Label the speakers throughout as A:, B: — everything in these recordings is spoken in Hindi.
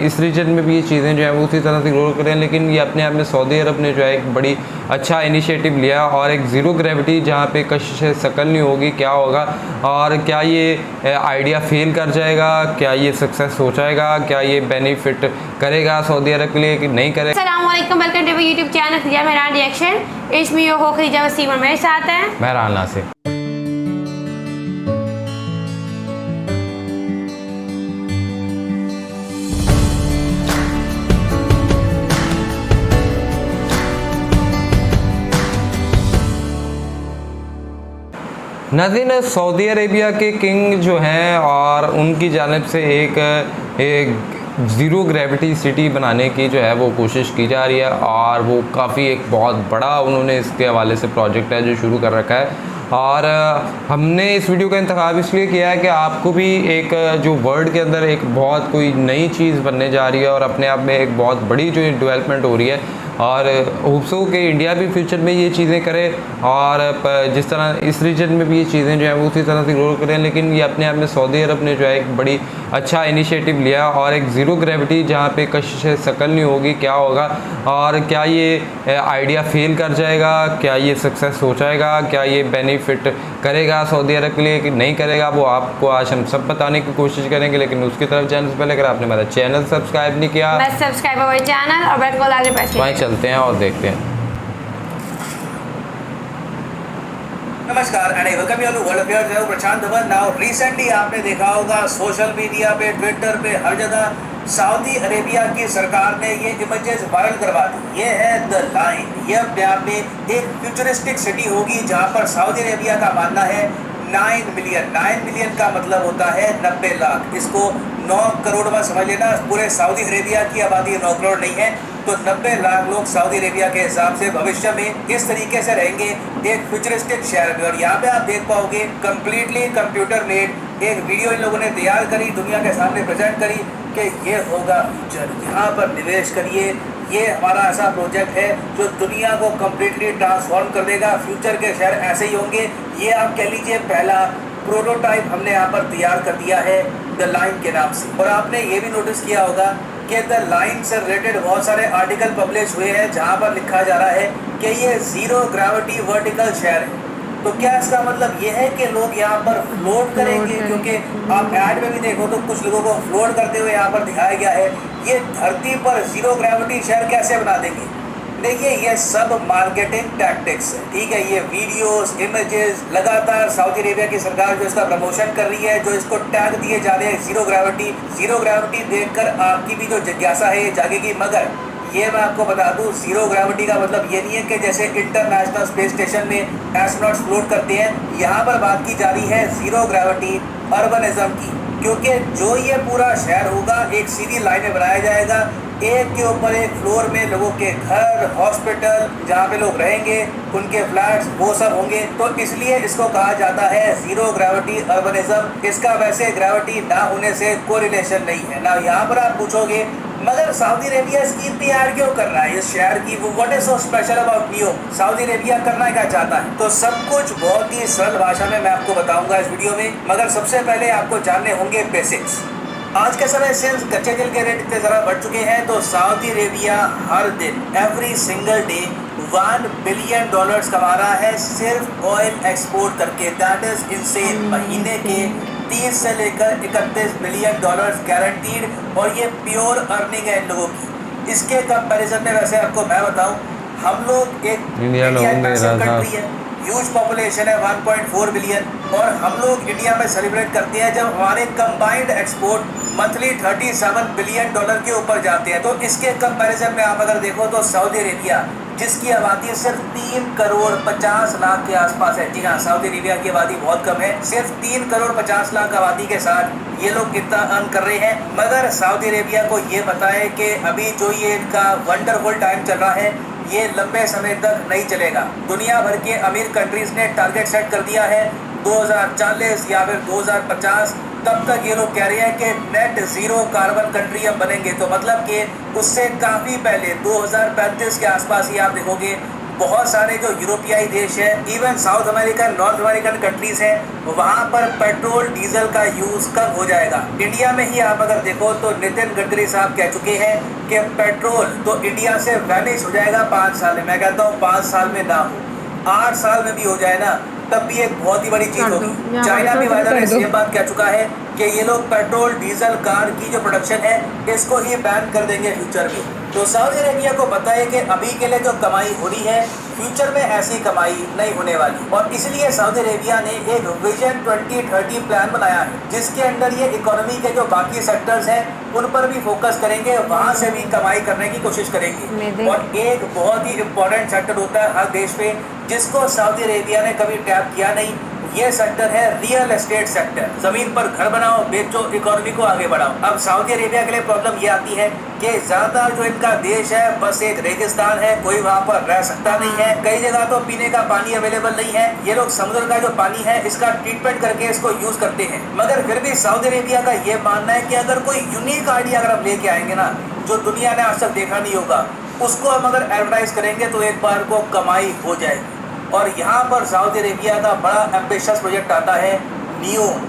A: इस रीजन में भी ये चीज़ें जो है वो उसी तरह से ग्रो करें, लेकिन ये अपने आप में सऊदी अरब ने जो है एक बड़ी अच्छा इनिशिएटिव लिया और एक ज़ीरो ग्रेविटी जहाँ पे कशिश शकल नहीं होगी, क्या होगा और क्या ये आइडिया फेल कर जाएगा, क्या ये सक्सेस हो जाएगा, क्या ये बेनिफिट करेगा सऊदी अरब के लिए कि नहीं करेगा।
B: अस्सलाम वालेकुम, welcome to YouTube channel Khadija Mehran reaction. इसमें यो हो खदीजा वसीम और मेरे साथ हैं
A: मेहरान नासिर। नाज़रीन, सऊदी अरेबिया के किंग जो हैं और उनकी जानिब से एक ज़ीरो ग्रेविटी सिटी बनाने की जो है वो कोशिश की जा रही है और वो काफ़ी एक बहुत बड़ा उन्होंने इसके हवाले से प्रोजेक्ट है जो शुरू कर रखा है। और हमने इस वीडियो का इंतखाब इसलिए किया है कि आपको भी एक जो वर्ल्ड के अंदर एक बहुत कोई नई चीज़ बनने जा रही है और अपने आप में एक बहुत बड़ी जो डेवलपमेंट हो रही है और होप्सो कि इंडिया भी फ्यूचर में ये चीज़ें करे और जिस तरह इस रीजन में भी ये चीज़ें जो है वो उसी तरह से ग्रो करें, लेकिन ये अपने आप में सऊदी अरब ने जो है एक बड़ी अच्छा इनिशिएटिव लिया और एक ज़ीरो ग्रेविटी जहाँ पे कशिश शकल नहीं होगी, क्या होगा और क्या ये आइडिया फेल कर जाएगा, क्या ये सक्सेस हो जाएगा, क्या ये बेनिफिट करेगा सऊदी अरब के लिए कि नहीं करेगा, वो आपको आज हम सब बताने की कोशिश करेंगे। लेकिन उसकी तरफ जाने से पहले अगर आपने हमारा चैनल सब्सक्राइब नहीं किया,
B: सब्सक्राइब हमारे चैनल और बेल को आगे प्रेस
A: वहीं चलते हैं और देखते हैं।
C: नमस्कार and welcome you to world affairs. मैं प्रशांत धवन। नाउ रिसेंटली आपने देखा होगा सोशल मीडिया पे, ट्विटर पे, हर जगह सऊदी अरेबिया की सरकार ने ये इमेजेस वायरल करवा दी। ये है द लाइन। ये अपने आप में एक फ्यूचरिस्टिक सिटी होगी जहां पर सऊदी अरेबिया का मानना है 9 मिलियन। 9 मिलियन का मतलब होता है 90 लाख। इसको 9 करोड़ में समझ लेना। पूरे सऊदी अरेबिया की आबादी 9 करोड़ नहीं है, तो 90 लाख लोग सऊदी अरेबिया के हिसाब से भविष्य में इस तरीके से रहेंगे एक फ्यूचरिस्टिक शहर में। और यहाँ पे आप देख पाओगे कंप्लीटली कंप्यूटर मेड एक वीडियो इन लोगों ने तैयार करी, दुनिया के सामने प्रेजेंट करी कि ये होगा फ्यूचर, यहाँ पर निवेश करिए, ये हमारा ऐसा प्रोजेक्ट है जो दुनिया को कंप्लीटली ट्रांसफॉर्म कर देगा। फ्यूचर के शहर ऐसे ही होंगे। ये आप कह लीजिए पहला प्रोटोटाइप हमने यहाँ पर तैयार कर दिया है द लाइन के नाम से। और आपने ये भी नोटिस किया होगा कि द लाइन से रिलेटेड बहुत सारे आर्टिकल पब्लिश हुए हैं जहाँ पर लिखा जा रहा है कि ये ज़ीरो ग्रेविटी वर्टिकल शहर है। तो क्या इसका मतलब ये है कि लोग यहाँ पर फ्लोट करेंगे? क्योंकि आप ऐड में भी देखो तो कुछ लोगों को फ्लोट करते हुए यहाँ पर दिखाया गया है। ये धरती पर ज़ीरो ग्रेविटी शहर कैसे बना देंगे? देखिए, ये सब मार्केटिंग टैक्टिक्स है, ठीक है। ये वीडियोस, इमेजेस लगातार सऊदी अरेबिया की सरकार जो इसका प्रमोशन कर रही है, जो इसको टैग दिए जा रहे हैं ज़ीरो ग्रेविटी। ज़ीरो ग्रेविटी देखकर आपकी भी जो जिज्ञासा है ये जागेगी। मगर ये मैं आपको बता दूं, ज़ीरो ग्रेविटी का मतलब ये नहीं है कि जैसे इंटरनेशनल स्पेस स्टेशन में एस्ट्रोनॉट्स फ्लोट करते हैं, यहाँ पर बात की जा रही है ज़ीरो ग्रेविटी अर्बनिज्म की। क्योंकि जो ये पूरा शहर होगा एक सीधी लाइन में बनाया जाएगा, एक के ऊपर एक फ्लोर में लोगों के घर, हॉस्पिटल, जहाँ पे लोग रहेंगे, उनके फ्लैट्स, वो सब होंगे। तो इसलिए इसको कहा जाता है ज़ीरो ग्रेविटी अर्बनिज्म। इसका वैसे ग्रेविटी ना होने से कोई रिलेशन नहीं है ना। यहाँ पर आप पूछोगे मगर सऊदी अरेबिया इसकी इतनी ऐड क्यों कर रहा है इस शहर की? What is so special about neo? Saudi Arabia करना क्या चाहता है? तो सब कुछ बहुत ही सरल भाषा में मैं आपको बताऊंगा इस वीडियो में। मगर सबसे पहले आपको जानने होंगे बेसिक्स। आज के समय सिंस कच्चे तेल के रेट इतने ज़्यादा बढ़ चुके हैं तो सऊदी अरेबिया हर दिन एवरी सिंगल डे $1 बिलियन कमा रहा है सिर्फ ऑयल एक्सपोर्ट करके। That is insane. महीने के 30 से लेकर $31 बिलियन गारंटीड, और ये प्योर अर्निंग है इन लोगों की। इसके कंपैरिजन में वैसे आपको मैं बताऊं, हम लोग एक इंडिया कंट्री है, ह्यूज पॉपुलेशन है 1.4 बिलियन, और हम लोग इंडिया में सेलिब्रेट करते हैं जब हमारे कंबाइंड एक्सपोर्ट मंथली $37 बिलियन के ऊपर जाते हैं। तो इसके कंपैरिजन में आप अगर देखो तो सऊदी अरेबिया, जिसकी आबादी सिर्फ 3 करोड़ 50 लाख के आसपास है, जी हाँ, सऊदी अरेबिया की आबादी बहुत कम है, सिर्फ 3 करोड़ 50 लाख आबादी के साथ ये लोग कितना अर्न कर रहे हैं। मगर सऊदी अरेबिया को ये पता है कि अभी जो ये इनका वंडरफुल टाइम चल रहा है ये लंबे समय तक नहीं चलेगा। दुनिया भर के अमीर कंट्रीज ने टारगेट सेट कर दिया है 2040 या फिर 2050, तब तक ये लोग कह रहे हैं कि नेट ज़ीरो कार्बन कंट्री हम बनेंगे। तो मतलब कि उससे काफ़ी पहले 2035 के आसपास ही आप देखोगे बहुत सारे जो यूरोपियाई देश है, even south American, north American countries हैं, वहाँ पर पेट्रोल डीजल का यूज कम हो जाएगा। इंडिया में ही आप अगर देखो तो नितिन गडकरी साहब कह चुके हैं कि पेट्रोल तो इंडिया से वैनिश हो जाएगा 5 साल में। मैं कहता हूँ 5 साल में ना हो, 8 साल में भी हो जाए ना, तब भी एक बहुत ही बड़ी चीज होगी। चाइना भी वायदा में सेम बात कह चुका है कि ये लोग पेट्रोल डीजल कार की जो प्रोडक्शन है इसको ही बैन कर देंगे फ्यूचर में। तो सऊदी अरेबिया को पता है कि अभी के लिए जो कमाई हो रही है, फ्यूचर में ऐसी कमाई नहीं होने वाली, और इसलिए सऊदी अरेबिया ने एक विजन 2030 प्लान बनाया है, जिसके अंदर ये इकोनॉमी के जो बाकी सेक्टर्स हैं उन पर भी फोकस करेंगे, वहाँ से भी कमाई करने की कोशिश करेंगे। और एक बहुत ही इम्पोर्टेंट सेक्टर होता है हर देश में, जिसको सऊदी अरेबिया ने कभी टैप किया नहीं, ये सेक्टर है रियल एस्टेट सेक्टर। जमीन पर घर बनाओ, बेचो, इकोनॉमी को आगे बढ़ाओ। अब सऊदी अरेबिया के लिए प्रॉब्लम ये आती है कि ज्यादा जो इनका देश है बस एक रेगिस्तान है, कोई वहाँ पर रह सकता नहीं है। कई जगह तो पीने का पानी अवेलेबल नहीं है। ये लोग समुद्र का जो पानी है इसका ट्रीटमेंट करके इसको यूज करते हैं। मगर फिर भी सऊदी अरेबिया का ये मानना है कि अगर कोई यूनिक आइडिया अगर हम लेके आएंगे ना, जो दुनिया ने आज तक देखा नहीं होगा, उसको हम अगर एडवर्टाइज करेंगे तो एक बार को कमाई हो जाएगी। और यहाँ पर सऊदी अरेबिया का बड़ा एम्बिशियस प्रोजेक्ट आता है नियोम।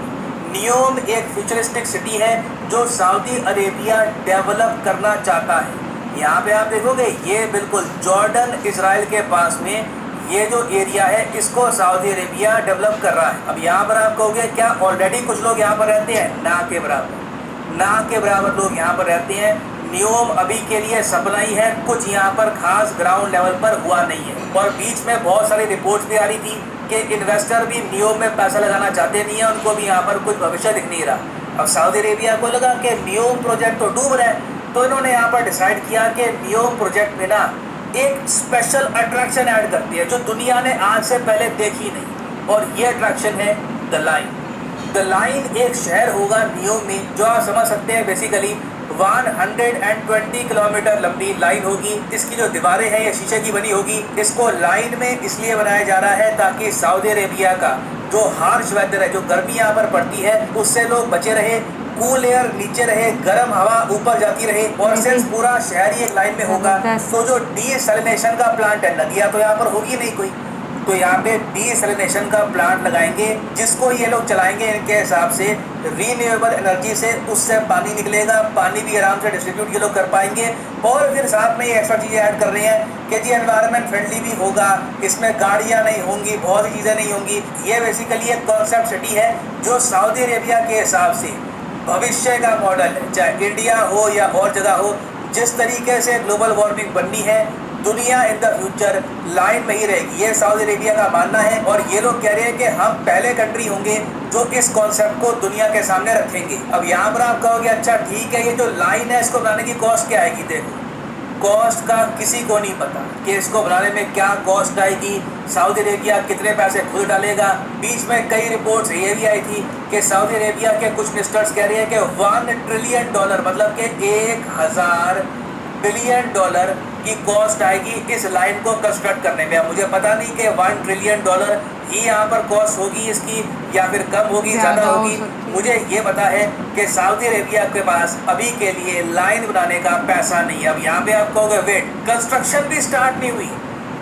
C: नियोम एक फ्यूचरिस्टिक सिटी है जो सऊदी अरेबिया डेवलप करना चाहता है। यहाँ पे आप देखोगे ये बिल्कुल जॉर्डन इजराइल के पास में ये जो एरिया है इसको सऊदी अरेबिया डेवलप कर रहा है। अब यहाँ पर आप कहोगे क्या ऑलरेडी कुछ लोग यहाँ पर रहते हैं? ना के बराबर, ना के बराबर लोग यहाँ पर रहते हैं। नियोम अभी के लिए सपना ही है, कुछ यहाँ पर खास ग्राउंड लेवल पर हुआ नहीं है। और बीच में बहुत सारी रिपोर्ट्स भी आ रही थी कि इन्वेस्टर भी नियोम में पैसा लगाना चाहते नहीं है, उनको भी यहाँ पर कुछ भविष्य दिख नहीं रहा। अब सऊदी अरेबिया को लगा कि नियोम प्रोजेक्ट तो डूब रहा है, तो इन्होंने यहाँ पर डिसाइड किया कि नियोम प्रोजेक्ट में ना एक स्पेशल अट्रैक्शन ऐड करती है जो दुनिया ने आज से पहले देखी नहीं, और ये अट्रैक्शन है द लाइन। द लाइन एक शहर होगा नियोम में, जो आप समझ सकते हैं बेसिकली 120 किलोमीटर लंबी लाइन होगी। इसकी जो दीवारें हैं ये शीशे की बनी होगी। इसको लाइन में इसलिए बनाया जा रहा है ताकि सऊदी अरेबिया का जो हार्श वेदर है, जो गर्मी यहाँ पर पड़ती है, उससे लोग बचे रहे, कूल एयर नीचे रहे, गर्म हवा ऊपर जाती रहे। और सिर्फ पूरा शहर ही एक लाइन में होगा, तो जो डीसैलिनेशन का प्लांट है, नदियाँ तो यहाँ पर होगी नहीं कोई, तो यहाँ पे डीसैलिनेशन का प्लांट लगाएंगे, जिसको ये लोग चलाएंगे इनके हिसाब से रीन्यूएबल एनर्जी से, उससे पानी निकलेगा, पानी भी आराम से डिस्ट्रीब्यूट ये लोग कर पाएंगे। और फिर साथ में ये एक्स्ट्रा चीज़ें ऐड कर रहे हैं कि जी एनवायरनमेंट फ्रेंडली भी होगा, इसमें गाड़ियाँ नहीं होंगी, बहुत सी चीज़ें नहीं होंगी। ये बेसिकली एक कॉन्सेप्ट सिटी है जो सऊदी अरेबिया के हिसाब से भविष्य का मॉडल है। चाहे इंडिया हो या और जगह हो, जिस तरीके से ग्लोबल वार्मिंग बननी है, दुनिया इन द फ्यूचर लाइन में ही रहेगी, ये सऊदी अरेबिया का मानना है। और ये लोग कह रहे हैं कि हम पहले कंट्री होंगे जो इस कॉन्सेप्ट को दुनिया के सामने रखेंगे। अब यहाँ पर आप कहोगे अच्छा ठीक है, ये जो लाइन है इसको बनाने की कॉस्ट क्या आएगी? देखो, कॉस्ट का किसी को नहीं पता कि इसको बनाने में क्या कॉस्ट आएगी, सऊदी अरेबिया कितने पैसे खुद डालेगा। बीच में कई रिपोर्ट्स ये भी आई थी कि सऊदी अरेबिया के कुछ मिनिस्टर्स कह रहे हैं कि $1 ट्रिलियन, मतलब कि 1000 बिलियन डॉलर की कॉस्ट आएगी इस लाइन को कंस्ट्रक्ट करने में। अब मुझे पता नहीं कि $1 ट्रिलियन ही यहाँ पर कॉस्ट होगी इसकी, या फिर कम होगी, ज़्यादा होगी। मुझे ये पता है कि सऊदी अरेबिया के पास अभी के लिए लाइन बनाने का पैसा नहीं है। अब यहाँ पे आप कहोगे वेट, कंस्ट्रक्शन भी स्टार्ट नहीं हुई,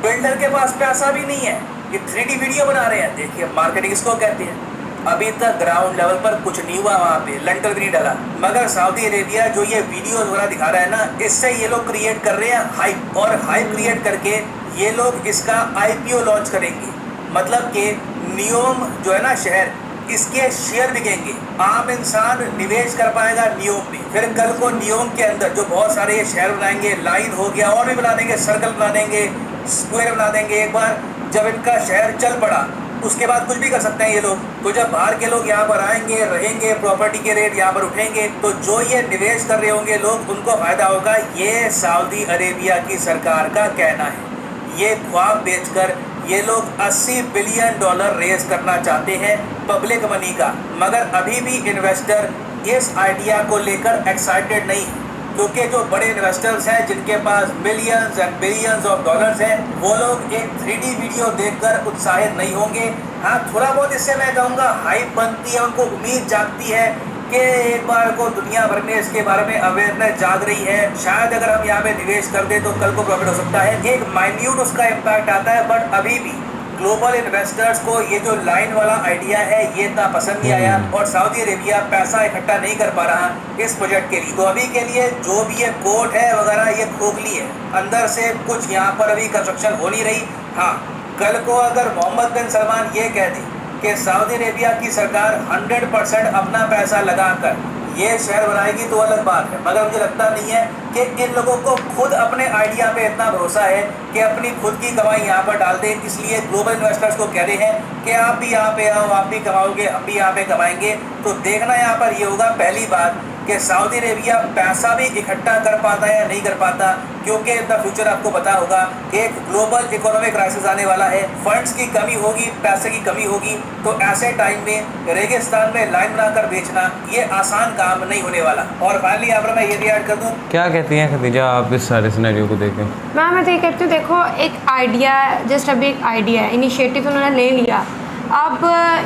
C: बिल्डर के पास पैसा भी नहीं है, ये 3D वीडियो बना रहे हैं। देखिए मार्केटिंग इसको कहते हैं। अभी तक ग्राउंड लेवल पर कुछ नहीं हुआ, वहाँ पे लंटर भी नहीं डाला। मगर सऊदी अरेबिया जो ये वीडियो वगैरह दिखा रहा है ना, इससे ये लोग क्रिएट कर रहे हैं हाइप, और हाइप क्रिएट करके ये लोग इसका IPO लॉन्च करेंगे। मतलब कि नियोम जो है ना शहर, इसके शेयर बिकेंगे, आम इंसान निवेश कर पाएगा नियोम में। फिर कल को नियोम के अंदर जो बहुत सारे ये शहर बनाएंगे, लाइन हो गया, और भी बना देंगे, सर्कल बना देंगे, स्क्वायर बना देंगे। एक बार जब इनका शहर चल पड़ा उसके बाद कुछ भी कर सकते हैं ये लोग। तो जब बाहर के लोग यहाँ पर आएंगे, रहेंगे, प्रॉपर्टी के रेट यहाँ पर उठेंगे, तो जो ये निवेश कर रहे होंगे लोग, उनको फायदा होगा। ये सऊदी अरेबिया की सरकार का कहना है। ये ख्वाब बेचकर ये लोग $80 बिलियन रेज करना चाहते हैं पब्लिक मनी का। मगर अभी भी इन्वेस्टर इस आइडिया को लेकर एक्साइटेड नहीं है, क्योंकि जो बड़े इन्वेस्टर्स हैं जिनके पास millions and billions of dollars हैं, वो लोग एक 3D वीडियो देखकर उत्साहित नहीं होंगे। हाँ, थोड़ा बहुत इससे मैं कहूँगा हाइप बनती है, उनको उम्मीद जागती है कि एक बार को दुनिया भर में इसके बारे में अवेयरनेस जाग रही है। शायद अगर हम यहाँ पे निवेश कर दे तो कल को प्रॉफिट हो सकता है। एक माइन्यूट उसका इम्पैक्ट आता है, बट अभी भी ग्लोबल इन्वेस्टर्स को ये जो लाइन वाला आइडिया है ये इतना पसंद नहीं आया और सऊदी अरेबिया पैसा इकट्ठा नहीं कर पा रहा इस प्रोजेक्ट के लिए। तो अभी के लिए जो भी ये कोर्ट है वगैरह ये खोखली है, अंदर से कुछ यहाँ पर अभी कंस्ट्रक्शन हो नहीं रही। हाँ, कल को अगर मोहम्मद बिन सलमान ये कह दे कि सऊदी अरेबिया की सरकार 100% अपना पैसा लगाकर ये शहर बनाएगी तो अलग बात है, मगर मुझे लगता नहीं है कि इन लोगों को खुद अपने आइडिया पे इतना भरोसा है कि अपनी खुद की कमाई यहाँ पर डाल दे। इसलिए ग्लोबल इन्वेस्टर्स को कह रहे हैं कि आप भी यहाँ पे आओ, आप भी कमाओगे, हम भी यहाँ पे कमाएंगे। तो देखना यहाँ पर ये होगा पहली बात कि सऊदी अरेबिया पैसा भी इकट्ठा कर पाता है या नहीं कर पाता, क्योंकि इन द फ्यूचर आपको पता होगा कि एक ग्लोबल इकोनॉमिक क्राइसिस आने वाला है, फंड्स की कमी होगी, पैसे की कमी होगी। तो ऐसे टाइम में रेगिस्तान में लाइन बनाकर बेचना ये आसान काम नहीं होने वाला। और फाइनली यहाँ पर मैं ये भी ऐड कर दूँ,
A: क्या कहती हैं खदीजा आप इस सारे सिनेरियो को देखें?
B: मैं तो ये कहती हूँ, देखो एक आइडिया, जस्ट अभी एक आइडिया है, इनिशिएटिव उन्होंने ले लिया। अब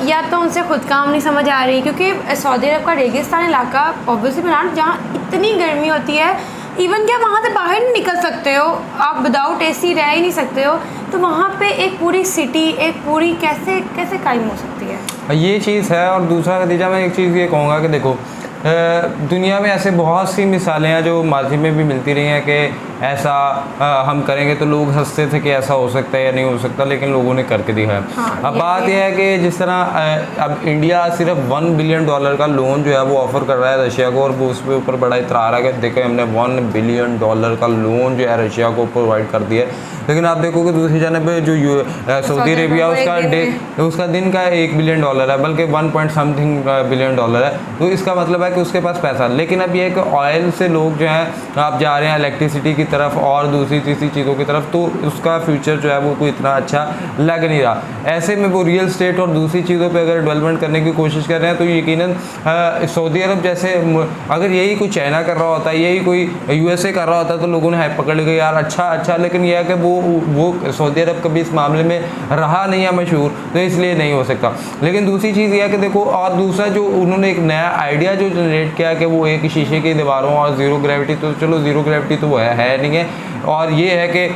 B: या तो उनसे खुद काम नहीं समझ आ रही, क्योंकि सऊदी अरब का रेगिस्तान इलाका ऑब्वियसली प्लान जहाँ इतनी गर्मी होती है, इवन क्या वहाँ से बाहर नहीं निकल सकते हो आप, विदाउट एसी रह ही नहीं सकते हो। तो वहाँ पे एक पूरी सिटी, एक पूरी कैसे कैसे कायम हो सकती है, ये
A: चीज़ है। और दूसरा खदीजा मैं एक चीज़ ये कहूँगा कि देखो दुनिया में ऐसे बहुत सी मिसालें हैं जो माजी में भी मिलती रही हैं कि ऐसा हम करेंगे तो लोग हंसते थे कि ऐसा हो सकता है या नहीं हो सकता, लेकिन लोगों ने करके दिखाया।
B: हाँ,
A: अब बात यह है कि जिस तरह अब इंडिया सिर्फ $1 बिलियन का लोन जो है वो ऑफ़र कर रहा है रशिया को, और वो उस पर ऊपर बड़ा इतरार है कि देखो हमने $1 बिलियन का लोन जो है रशिया को प्रोवाइड कर दिया। लेकिन आप देखोगे दूसरी जानब पे जो सऊदी अरेबिया उसका दिन का $1 बिलियन है, बल्कि 1 पॉइंट समथिंग बिलियन है। तो इसका मतलब है कि उसके पास पैसा, लेकिन अब ये है कि ऑयल से लोग जो हैं आप जा रहे हैं इलेक्ट्रिसिटी की तरफ और दूसरी तीसरी चीज़ों की तरफ, तो उसका फ्यूचर जो है वो कोई इतना अच्छा लग नहीं रहा। ऐसे में वो रियल स्टेट और दूसरी चीज़ों पे अगर डेवलपमेंट करने की कोशिश कर रहे हैं तो यकीनन सऊदी अरब जैसे, अगर यही कोई चाइना कर रहा होता, यही कोई USA कर रहा होता तो लोगों ने हाइप पकड़ लिया यार अच्छा, लेकिन यह है कि वो सऊदी अरब कभी इस मामले में रहा नहीं है मशहूर, तो इसलिए नहीं हो सकता। लेकिन दूसरी चीज़ यह है कि देखो, और दूसरा जो उन्होंने एक नया आइडिया जो जनरेट किया कि वो एक शीशे की दीवारों और ज़ीरो ग्रेविटी, तो चलो ज़ीरो ग्रेविटी तो वो है नहीं है, और ये है कि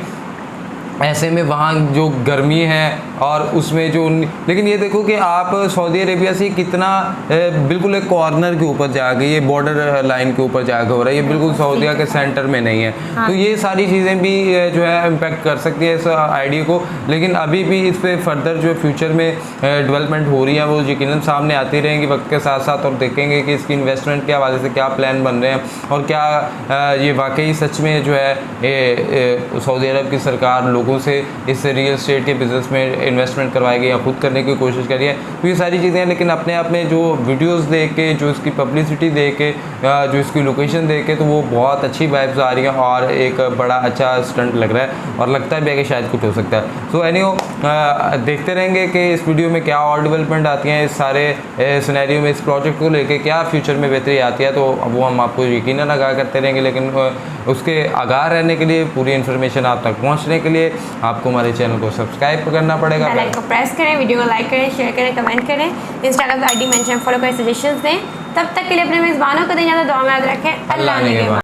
A: ऐसे में वहाँ जो गर्मी है और उसमें जो, लेकिन ये देखो कि आप सऊदी अरेबिया से कितना बिल्कुल एक कॉर्नर के ऊपर जाके, ये बॉर्डर लाइन के ऊपर जाके हो रहा है, ये बिल्कुल सऊदीया के सेंटर में नहीं है। हाँ। तो ये सारी चीज़ें भी जो है इम्पेक्ट कर सकती है इस आइडिया को, लेकिन अभी भी इस पर फर्दर जो फ्यूचर में डेवलपमेंट हो रही है वो यकीनन सामने आती रहेंगी वक्त के साथ साथ, और देखेंगे कि इसकी इन्वेस्टमेंट के हवाले से क्या प्लान बन रहे हैं और क्या ये वाकई सच में जो है सऊदी अरब की सरकार लोगों से इस रियल एस्टेट के बिज़नेस में इन्वेस्टमेंट करवाएगी या खुद करने की कोशिश करी है। तो ये सारी चीज़ें हैं, लेकिन अपने आप में जो वीडियोस देख के, जो इसकी पब्लिसिटी देख के, जो इसकी लोकेशन देख के, तो वो बहुत अच्छी वाइब्स आ रही हैं और एक बड़ा अच्छा स्टंट लग रहा है और लगता भी है कि शायद कुछ हो सकता है। सो एनीहो देखते रहेंगे कि इस वीडियो में क्या और डेवलपमेंट आती हैं, इस सारे सिनेरियो में इस प्रोजेक्ट को लेके क्या फ्यूचर में बेहतरी आती है, तो वो हम आपको यकीनन आगाह करते रहेंगे। लेकिन उसके आगाह रहने के लिए, पूरी इन्फॉर्मेशन आप तक पहुँचने के लिए आपको हमारे चैनल को सब्सक्राइब करना पड़ेगा,
B: बेल आइकन को प्रेस करें, वीडियो को लाइक करें, शेयर करें, कमेंट करें, इंस्टाग्राम पर ID मेंशन फॉलो करें, सजेशंस दें। तब तक के लिए अपने मेज़बानों को दें, ज़्यादा दुआ में याद रखें। अल्लाह ने